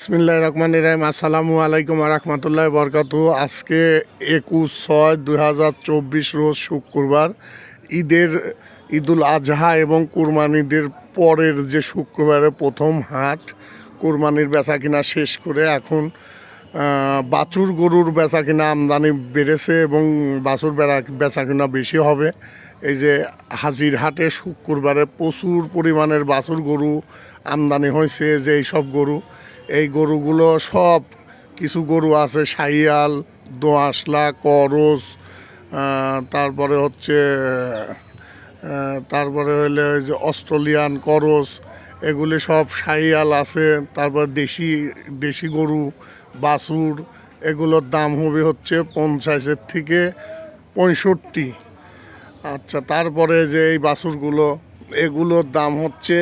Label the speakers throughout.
Speaker 1: বিসমিল্লাহির রহমানির রহিম। আসসালামু আলাইকুম ওয়া রাহমাতুল্লাহি ওয়া বারাকাতুহু। আজকে 21/6/2024 রোজ শুক্রবার, ঈদুল আজহা এবং কুরবানিদের পরের যে শুক্রবারের প্রথম হাট। কুরবানির বেচাকিনা শেষ করে এখন বাছুর গরুর বেচাকিনা আমদানি বেড়েছে এবং বাছুর বেচাকিনা বেশি হবে। এই যে হাজির হাটে শুক্রবারে প্রচুর পরিমাণের বাছুর গরু আমদানি হয়েছে। যে এইসব গরু, এই গরুগুলো সব কিছু গরু আছে শাহিয়াল, দোআঁশলা, করস, তারপরে হলে ওই যে অস্ট্রেলিয়ান করস, এগুলি সব শাহিয়াল আছে। তারপর দেশি গরু বাছুর, এগুলোর দাম হবে হচ্ছে 50 থেকে 65। আচ্ছা, তারপরে যে এই বাছুরগুলো, এগুলোর দাম হচ্ছে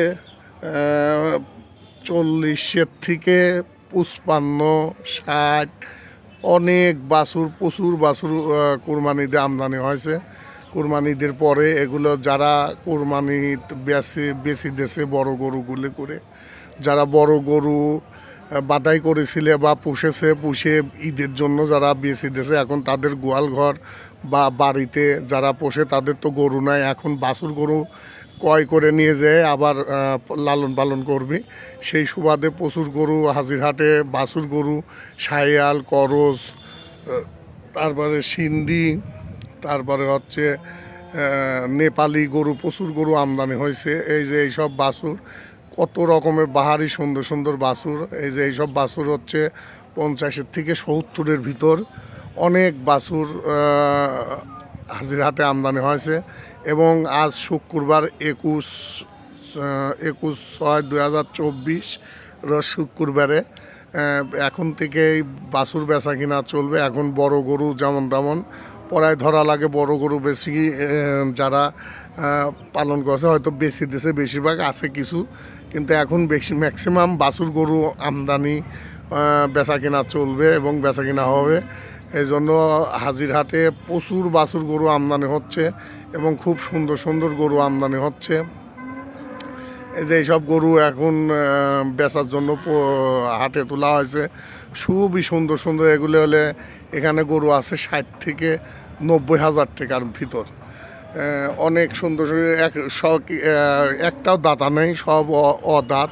Speaker 1: 40 থেকে 55, 60। অনেক বাছুর, প্রচুর বাছুর কুরবানিতে আমদানি হয়েছে। কুরবানিদের পরে এগুলো যারা কুরবানি বেশি দেশে বড় গরুগুলি করে, যারা বড় গরু বাদাই করেছিলে বা পুষে ঈদের জন্য যারা বেশি দেশে, এখন তাদের গোয়াল ঘর বা বাড়িতে যারা পোষে তাদের তো গরু নাই, এখন বাছুর গরু ক্রয় করে নিয়ে যেয়ে আবার লালন পালন করবে। সেই সুবাদে প্রচুর গরু হাজিরহাটে, বাছুর গরু, শাহিয়াল, করস, তারপরে সিন্ধি, তারপরে হচ্ছে নেপালি গরু, প্রচুর গরু আমদানি হয়েছে। এই যে এইসব বাছুর, কত রকমের বাহারি সুন্দর সুন্দর বাছুর। এই যে এইসব বাছুর হচ্ছে 50 থেকে 70-এর ভিতর অনেক বাছুর হাজিরহাটে আমদানি হয়েছে। এবং আজ শুক্রবার 21/6/2024 শুক্রবারে এখন থেকেই বাছুর বেচা কিনা চলবে। এখন বড় গরু যেমন তেমন পড়ায় ধরা লাগে, বড় গরু বেশি যারা পালন করছে হয়তো বেশি দেশে, বেশিরভাগ আছে কিছু, কিন্তু এখন বেশি ম্যাক্সিমাম বাছুর গরু আমদানি বেচা কিনা চলবে এবং বেচা কিনা হবে। এই জন্য হাজিরহাটে প্রচুর বাছুর গরু আমদানি হচ্ছে এবং খুব সুন্দর সুন্দর গরু আমদানি হচ্ছে। এই যে এইসব গরু এখন বেচার জন্য হাটে তোলা হয়েছে, খুবই সুন্দর সুন্দর। এগুলো হলে এখানে গরু আছে 60 থেকে 90 হাজার টাকার ভিতর। অনেক সুন্দর একটাও দাতা নেই, সব অদাঁত।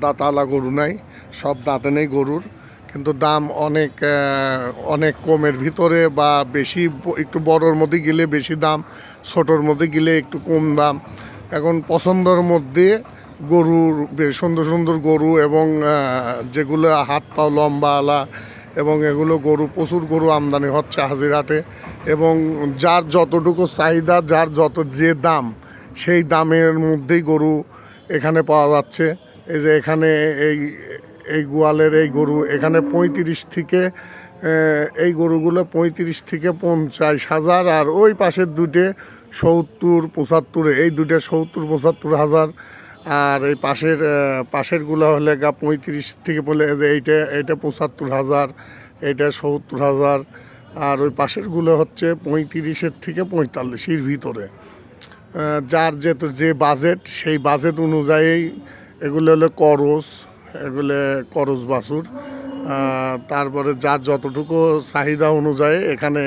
Speaker 1: দাতাওয়ালা গরু নাই, সব দাঁতে নেই গরুর, কিন্তু দাম অনেক কমের ভিতরে বা বেশি। একটু বড়োর মধ্যে গেলে বেশি দাম, ছোটোর মধ্যে গেলে একটু কম দাম। এখন পছন্দের মধ্যে গরুর সুন্দর সুন্দর গরু এবং যেগুলো হাত পাও লম্বাওয়ালা, এবং এগুলো গরু, প্রচুর গরু আমদানি হচ্ছে হাজিরহাটে। এবং যার যতটুকু চাহিদা, যার যে দাম, সেই দামের মধ্যেই গরু এখানে পাওয়া যাচ্ছে। এই যে এখানে এই গোয়ালের এই গরু এখানে 35 থেকে এই গরুগুলো 35 থেকে 50,000, আর ওই পাশের দুটে 70-75, এই দুটো 70-75 হাজার। আর এই পাশেরগুলো হলে 35 থেকে বলে এইটা 75,000, এইটা 70,000। আর ওই পাশেরগুলো হচ্ছে 35 থেকে 45-এর ভিতরে। যার যে বাজেট, সেই বাজেট অনুযায়ী এগুলো হলো এগুলো করস বাছুর। তারপরে যার যতটুকু চাহিদা অনুযায়ী এখানে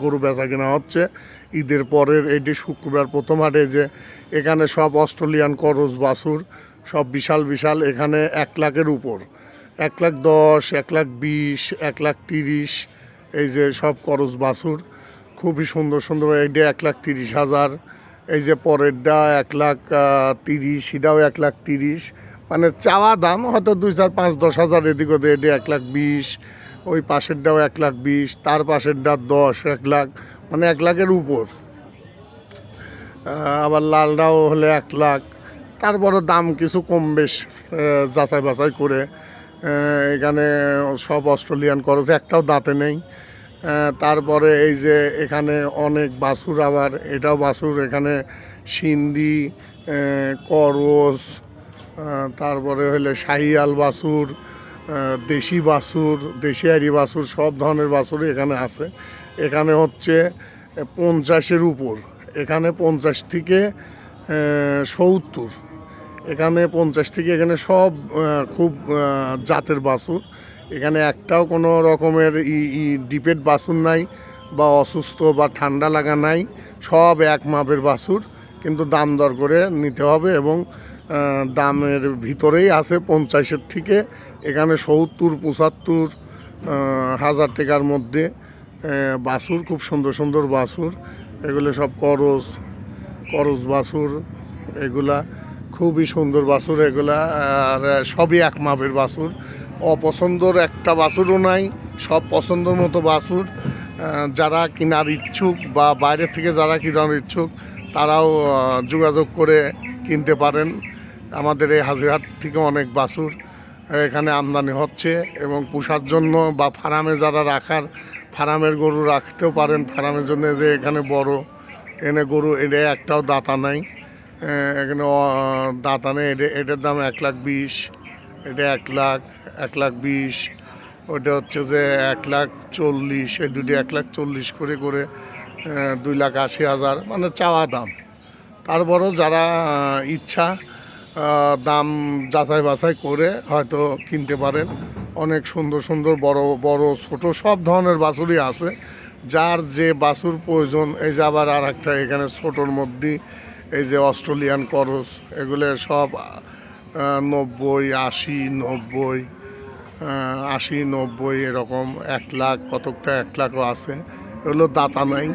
Speaker 1: গরু বেচা কেনা হচ্ছে। ঈদের পরের এটি শুক্রবার প্রথম হাটে, যে এখানে সব অস্ট্রেলিয়ান করস বাছুর, সব বিশাল বিশাল। এখানে 1 লাখের উপর, 1,10,000, 1,20,000, 1,30,000, এই যে সব করস বাছুর খুবই সুন্দর সুন্দর। এইটা 1,30,000, এই যে পরেরটা 1,30,000, সেটাও 1,30,000। মানে চাওয়া দাম হয়তো 2, 4, 5, 10 হাজার এদিক ওদের। এটা 1,20,000, ওই পাশেরটাও 1,20,000, তার পাশেরটা 10, 1 লাখ, মানে 1 লাখের উপর। আবার লালটাও হলে 1 লাখ। তারপরে দাম কিছু কম বেশ যাচাই বাছাই করে। এখানে সব অস্ট্রেলিয়ান করস, একটাও দাঁতে নেই। তারপরে এই যে এখানে অনেক বাছুর, আবার এটাও বাছুর। এখানে সিন্ধি, করস, তারপরে হলে শাহিয়াল বাছুর, দেশি বাছুর, দেশিয়ারি বাছুর, সব ধরনের বাছুর এখানে আছে। এখানে হচ্ছে 50-এর উপর, এখানে 50 থেকে 70, এখানে 50 থেকে এখানে সব খুব জাতের বাছুর। এখানে একটাও কোনো রকমের ডিপেট বাছুর নাই বা অসুস্থ বা ঠান্ডা লাগা নাই, সব এক মাপের বাছুর, কিন্তু দাম দর করে নিতে হবে এবং দামের ভিতরেই আছে 50-এর থেকে এখানে 70-75 হাজার টাকার মধ্যে বাছুর, খুব সুন্দর সুন্দর বাছুর। এগুলো সব করজ বাছুর, এগুলা খুবই সুন্দর বাছুর এগুলা। আর সবই এক মাপের বাছুর, অপছন্দর একটা বাছুরও নাই, সব পছন্দর মতো বাছুর। যারা কেনার ইচ্ছুক বা বাইরে থেকে যারা কেনার ইচ্ছুক তারাও যোগাযোগ করে কিনতে পারেন। আমাদের এই হাজিরহাট থেকে অনেক বাছুর এখানে আমদানি হচ্ছে এবং পোষার জন্য বা ফার্মে যারা ফার্মের গরু রাখতেও পারেন। ফার্মের জন্য যে এখানে বড় এনে গরু, এটা একটাও দাতা নাই, এখানে দাতা নেই। এটার দাম 1,20,000, এটা 1,20,000, ওইটা হচ্ছে যে 1,40,000, এই দুটি 1,40,000 করে করে 2,80,000 মানে চাওয়া দাম। তারপরও যারা ইচ্ছা দাম যাচাই বাছাই করে হয়তো কিনতে পারেন। অনেক সুন্দর সুন্দর বড় বড় ছোট সব ধরনের বাছুরই আছে, যার যে বাছুর প্রয়োজন। এই যে আবার আর একটা এখানে ছোটোর মধ্যে এই যে অস্ট্রেলিয়ান করস, এগুলো সব 90, 80, 90, 80, 90 এরকম 1,00,000, কতকটা 1,00,000ও আছে। এগুলো দাতা নাই,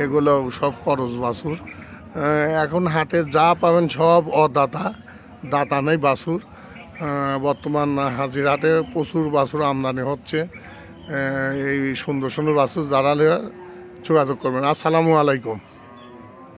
Speaker 1: এগুলো সব করস বাছুর। এখন হাটে যা পাবেন সব অদাতা, দাতা নেই বাছুর। বর্তমান হাজিরহাটে প্রচুর বাছুর আমদানি হচ্ছে। এই সুন্দর সুন্দর বাছুর যারা যোগাযোগ করবেন। আসসালামু আলাইকুম।